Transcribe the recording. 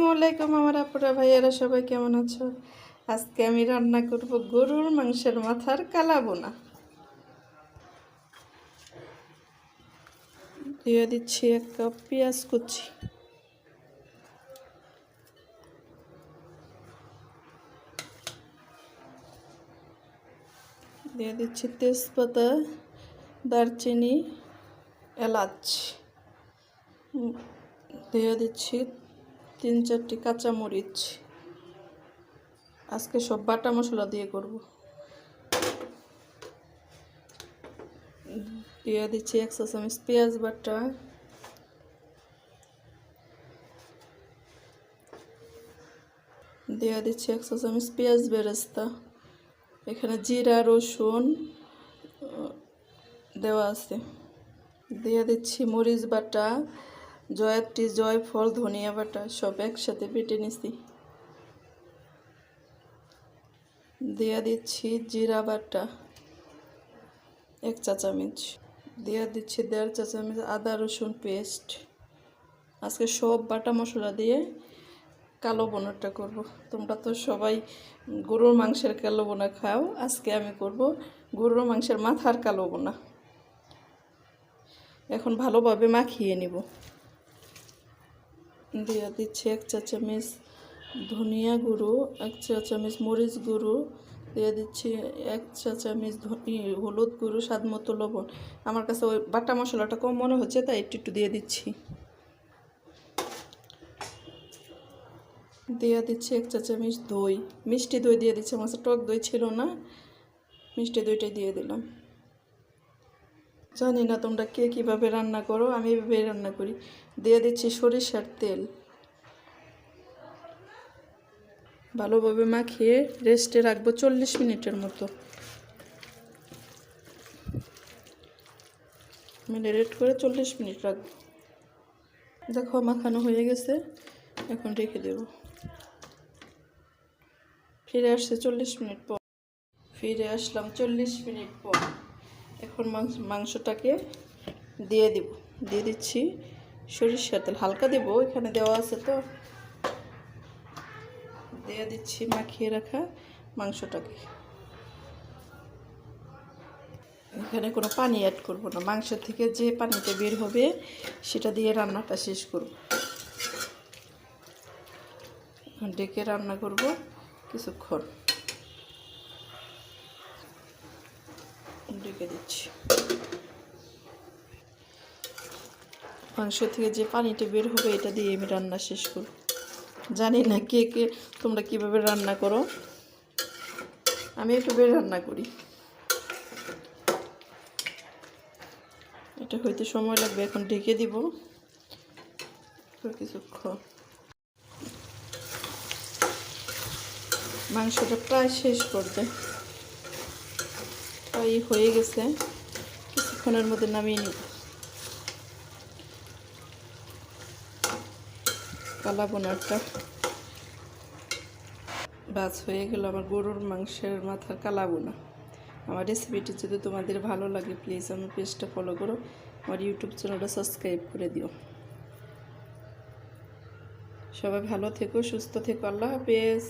আসসালামু আলাইকুম আমার আপুরা ভাইয়ারা সবাই কেমন আছো? আজকে আমি রান্না করব গরুর মাংসের মাথার কালা বোনা। দিয়ে দিচ্ছি 1 কাপ পেঁয়াজ কুচি, দিয়ে দিচ্ছি তেজপাতা, দারচিনি, এলাচ, দিয়ে দিচ্ছি 3-4টি কাঁচামরিচ। আজকে সব বাটা মশলা দিয়ে করব। দিয়ে দিচ্ছি 1 চা চামচ পেঁয়াজ বাটা, দিয়ে দিচ্ছি 1 চা চামচ পেঁয়াজ বেরেস্তা। এখানে জিরা রসুন দেওয়া আছে। দিয়ে দিচ্ছি মরিচ বাটা, জয়ত্রী, জয়ফল, ধনিয়া বাটা সব একসাথে বেটে নিছি। দিয়ে দিচ্ছি জিরা বাটা 1 চা চামচ, দিয়ে দিচ্ছি 1.5 চা চামচ আদা রসুন পেস্ট। আজকে সব বাটা মশলা দিয়ে কালো বোনাটা করব। তোমরা তো সবাই গরুর মাংসের কালো বোনা খাও, আজকে আমি করব গরুর মাংসের মাথার কালো বোনা। এখন ভালোভাবে মাখিয়ে নিব। দিয়ে দিচ্ছি 1 চা চামচ ধনিয়া গুঁড়ো, 1 চা চামচ মরিচ গুঁড়ো, দিয়ে দিচ্ছি 1 চা চামচ হলুদ গুঁড়ো, স্বাদ মতো লবণ। আমার কাছে ওই বাটা মশলাটা কম মনে হচ্ছে তাই একটু দিয়ে দিচ্ছি। দিয়ে দিচ্ছি 1 চা চামচ দই, মিষ্টি দই দিয়ে দিচ্ছি। আমার কাছে টক দই ছিল না, মিষ্টি দইটাই দিয়ে দিলাম। জানি না তোমরা কে কীভাবে রান্না করো, আমি এভাবে রান্না করি। দিয়ে দিচ্ছি সরিষার তেল। ভালোভাবে মাখিয়ে রেস্টে রাখবো 40 মিনিটের মতো। ম্যারিনেট করে 40 মিনিট রাখবো। দেখো মাখানো হয়ে গেছে, এখন রেখে দেব। ফিরে আসছে 40 মিনিট পর। ফিরে আসলাম 40 মিনিট পর। এখন মাংসটাকে দিয়ে দিব। দিয়ে দিচ্ছি সরিষার তেল, হালকা দেব, এখানে দেওয়া আছে তো। দিয়ে দিচ্ছি মাখিয়ে রাখা মাংসটাকে। এখানে কোনো পানি অ্যাড করব না, মাংস থেকে যে পানিটা বের হবে সেটা দিয়ে রান্নাটা শেষ করব। এখন ডেকে রান্না করব কিছুক্ষণ। ডেকে দিচ্ছি। মাংস থেকে যে পানিটা বের হবে এটা দিয়ে আমি রান্না শেষ করব। জানি না কে কে তোমরা কীভাবে রান্না করো, আমি এভাবে রান্না করি। এটা হইতে সময় লাগবে, এখন ঢেকে দিব কিছুক্ষণ। মাংসটা প্রায় শেষ করতে, প্রায় হয়ে গেছে, কিছুক্ষণের মধ্যে নামিয়ে নিব। কালা বোনাটা বাস হয়ে গেল আমার গরুর মাংসের মাথার কালা বোনা। আমার রেসিপিটি যদি তোমাদের ভালো লাগে প্লিজ আমার পেজটা ফলো করো, আমার ইউটিউব চ্যানেলটা সাবস্ক্রাইব করে দিও। সবাই ভালো থেকো, সুস্থ থেকো, আল্লাহ হাফেজ।